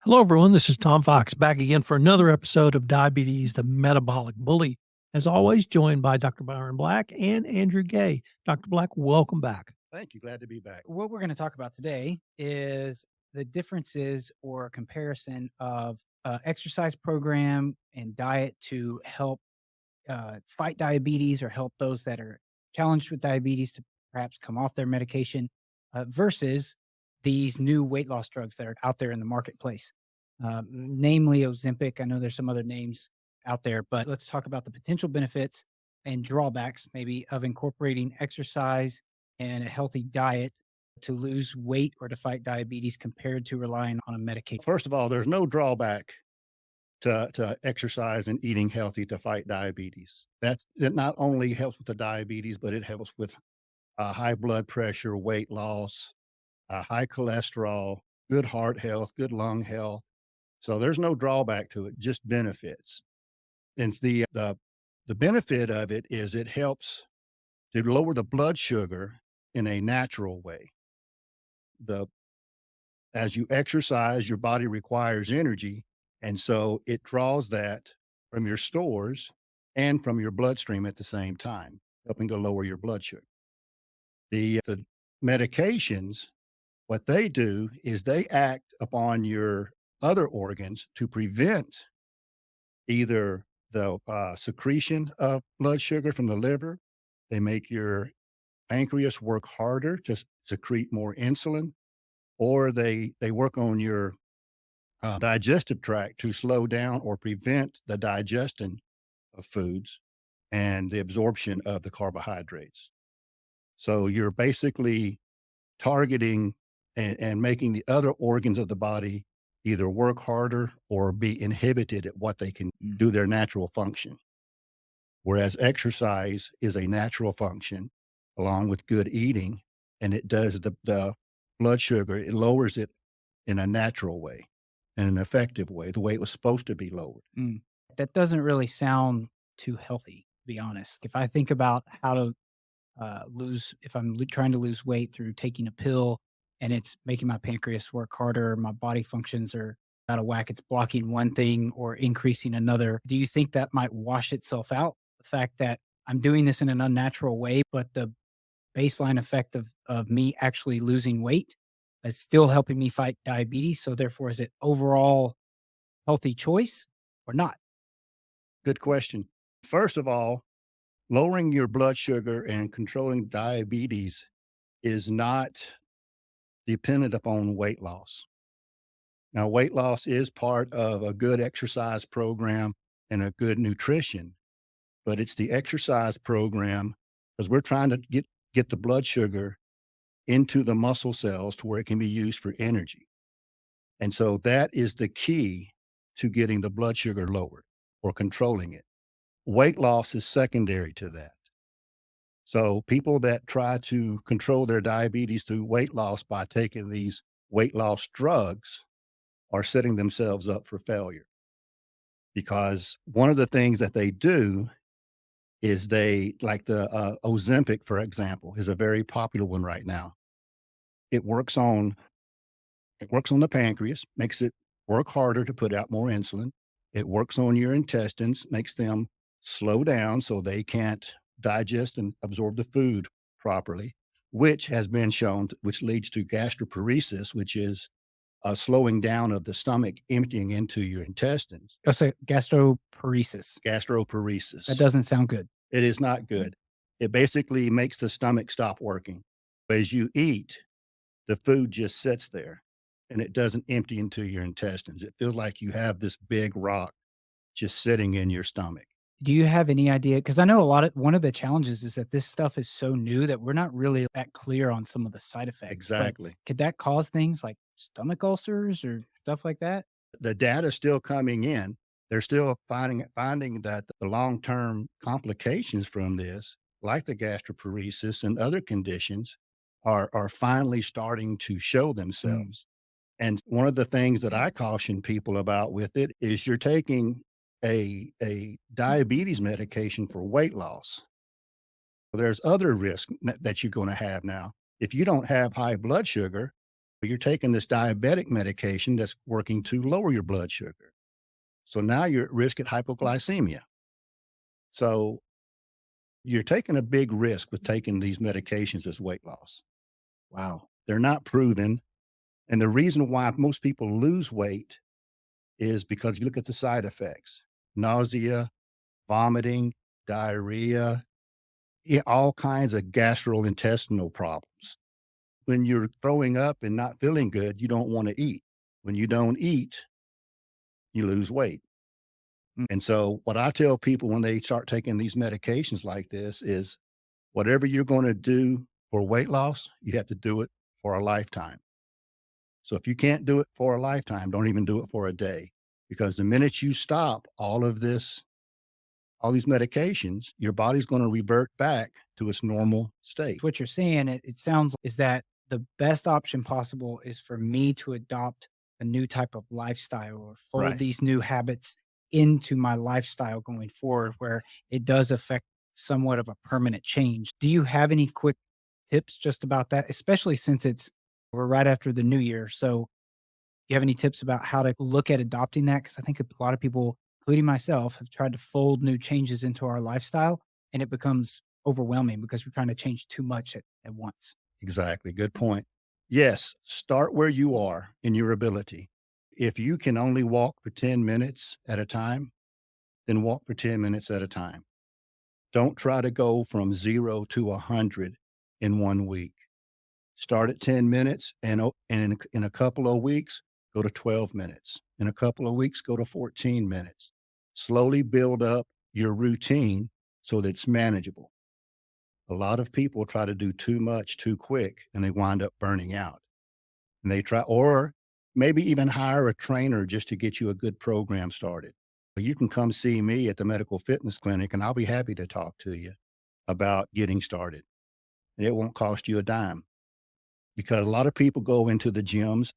Hello, everyone. This is Tom Fox back again for another episode of Diabetes, the Metabolic Bully. As always, joined by Dr. Byron Black and Andrew Gay. Dr. Black, welcome back. Thank you. Glad to be back. What we're going to talk about today is the differences or comparison of exercise program and diet to help fight diabetes or help those that are challenged with diabetes to perhaps come off their medication versus these new weight loss drugs that are out there in the marketplace, namely Ozempic. I know there's some other names out there, but let's talk about the potential benefits and drawbacks maybe of incorporating exercise and a healthy diet to lose weight or to fight diabetes compared to relying on a medication. First of all, there's no drawback to exercise and eating healthy to fight diabetes. It not only helps with the diabetes, but it helps with high blood pressure, weight loss, high cholesterol, good heart health, good lung health. So there's no drawback to it, just benefits. And the benefit of it is it helps to lower the blood sugar in a natural way. The As you exercise, your body requires energy. And so it draws that from your stores and from your bloodstream at the same time, helping to lower your blood sugar. The medications, what they do is they act upon your other organs to prevent either the secretion of blood sugar from the liver. They make your pancreas work harder to secrete more insulin, or they work on your digestive tract to slow down or prevent the digestion of foods and the absorption of the carbohydrates. So you're basically targeting and making the other organs of the body either work harder or be inhibited at what they can do their natural function. Whereas exercise is a natural function along with good eating, and it does the blood sugar, it lowers it in a natural way, in an effective way, the way it was supposed to be lowered. Mm. That doesn't really sound too healthy, to be honest. If I think about how to if I'm trying to lose weight through taking a pill and it's making my pancreas work harder, my body functions are out of whack, it's blocking one thing or increasing another. Do you think that might wash itself out? The fact that I'm doing this in an unnatural way, but the baseline effect of me actually losing weight is still helping me fight diabetes. So therefore, is it overall healthy choice or not? Good question. First of all, lowering your blood sugar and controlling diabetes is not dependent upon weight loss. Now, weight loss is part of a good exercise program and a good nutrition, but it's the exercise program because we're trying to get the blood sugar into the muscle cells to where it can be used for energy. And so that is the key to getting the blood sugar lowered or controlling it. Weight loss is secondary to that. So people that try to control their diabetes through weight loss by taking these weight loss drugs are setting themselves up for failure, because one of the things that they do is they like the Ozempic, for example, is a very popular one right now. It works on the pancreas, makes it work harder to put out more insulin. It works on your intestines, makes them slow down so they can't digest and absorb the food properly, which has been shown, which leads to gastroparesis, which is a slowing down of the stomach emptying into your intestines. Oh, so gastroparesis. That Gastroparesis. doesn't sound good. It is not good. It basically makes the stomach stop working. As you eat, the food just sits there and it doesn't empty into your intestines. It feels like you have this big rock just sitting in your stomach. Do you have any idea? Because I know one of the challenges is that this stuff is so new that we're not really that clear on some of the side effects. But Exactly. could that cause things like stomach ulcers or stuff like that? The data is still coming in. They're still finding that the long-term complications from this, like the gastroparesis and other conditions, are finally starting to show Mm. themselves. And one of the things that I caution people about with it is you're taking a diabetes medication for weight loss. There's other risk that you're going to have now. If you don't have high blood sugar, But you're taking this diabetic medication that's working to lower your blood sugar. So now you're at risk at hypoglycemia. So you're taking a big risk with taking these medications as weight loss. Wow. They're not proven. And the reason why most people lose weight is because you look at the side effects: nausea, vomiting, diarrhea, all kinds of gastrointestinal problems. When you're throwing up and not feeling good, you don't want to eat. When you don't eat, you lose weight. Mm. And so, what I tell people when they start taking these medications like this is whatever you're going to do for weight loss, you have to do it for a lifetime. So, if you can't do it for a lifetime, don't even do it for a day, because the minute you stop all these medications, your body's going to revert back to its normal state. What you're saying, it sounds is that the best option possible is for me to adopt a new type of lifestyle or fold Right. these new habits into my lifestyle going forward, where it does affect somewhat of a permanent change. Do you have any quick tips just about that? Especially since we're right after the new year. So you have any tips about how to look at adopting that? Because I think a lot of people, including myself, have tried to fold new changes into our lifestyle and it becomes overwhelming because we're trying to change too much at once. Exactly. Good point. Yes, start where you are in your ability. If you can only walk for 10 minutes at a time, then walk for 10 minutes at a time. Don't try to go from 0 to 100 in 1 week. Start at 10 minutes and in a couple of weeks, go to 12 minutes. In a couple of weeks, go to 14 minutes. Slowly build up your routine so that it's manageable. A lot of people try to do too much too quick and they wind up burning out. And they try, or maybe even hire a trainer just to get you a good program started. But you can come see me at the medical fitness clinic and I'll be happy to talk to you about getting started. And it won't cost you a dime, because a lot of people go into the gyms.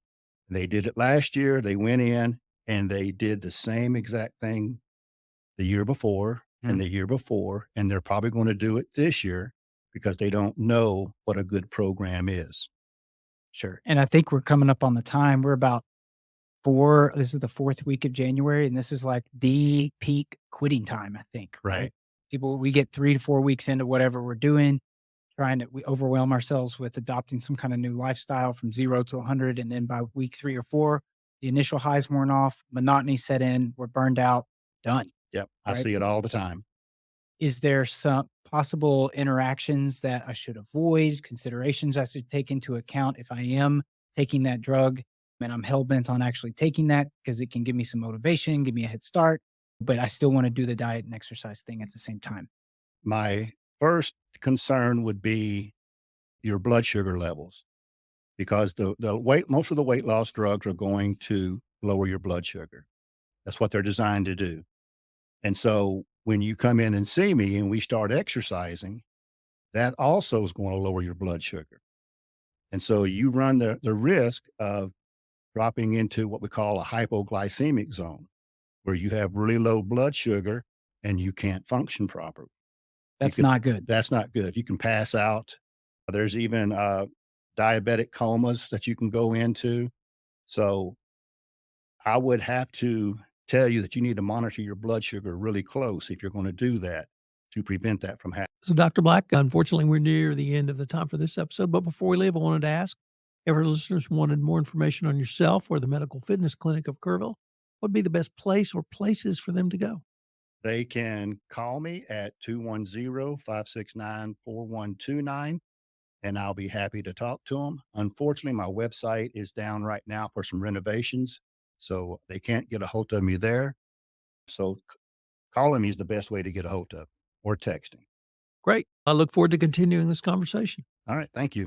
They did it last year. They went in and they did the same exact thing the year before and Mm. the year before. And they're probably going to do it this year because they don't know what a good program is. Sure. And I think we're coming up on the time. We're about this is the fourth week of January, and this is like the peak quitting time, I think, Right. right? People, we get 3 to 4 weeks into whatever we're doing, we overwhelm ourselves with adopting some kind of new lifestyle from 0 to 100. And then by week 3 or 4, the initial highs worn off, monotony set in, we're burned out, done, Yep. I right? see it all the time. Is there some possible interactions that I should avoid, considerations I should take into account if I am taking that drug and I'm hell bent on actually taking that because it can give me some motivation, give me a head start, but I still want to do the diet and exercise thing at the same time? My first concern would be your blood sugar levels, because most of the weight loss drugs are going to lower your blood sugar. That's what they're designed to do. And so when you come in and see me and we start exercising, that also is going to lower your blood sugar. And so you run the risk of dropping into what we call a hypoglycemic zone, where you have really low blood sugar and you can't function properly. That's not good. That's not good. You can pass out. There's even diabetic comas that you can go into. So I would have to tell you that you need to monitor your blood sugar really close if you're going to do that, to prevent that from happening. So, Dr. Black, unfortunately, we're near the end of the time for this episode. But before we leave, I wanted to ask if our listeners wanted more information on yourself or the Medical Fitness Clinic of Kerrville, what would be the best place or places for them to go? They can call me at 210-569-4129, and I'll be happy to talk to them. Unfortunately, my website is down right now for some renovations, so they can't get a hold of me there. So calling me is the best way to get a hold of, or texting. Great. I look forward to continuing this conversation. All right. Thank you.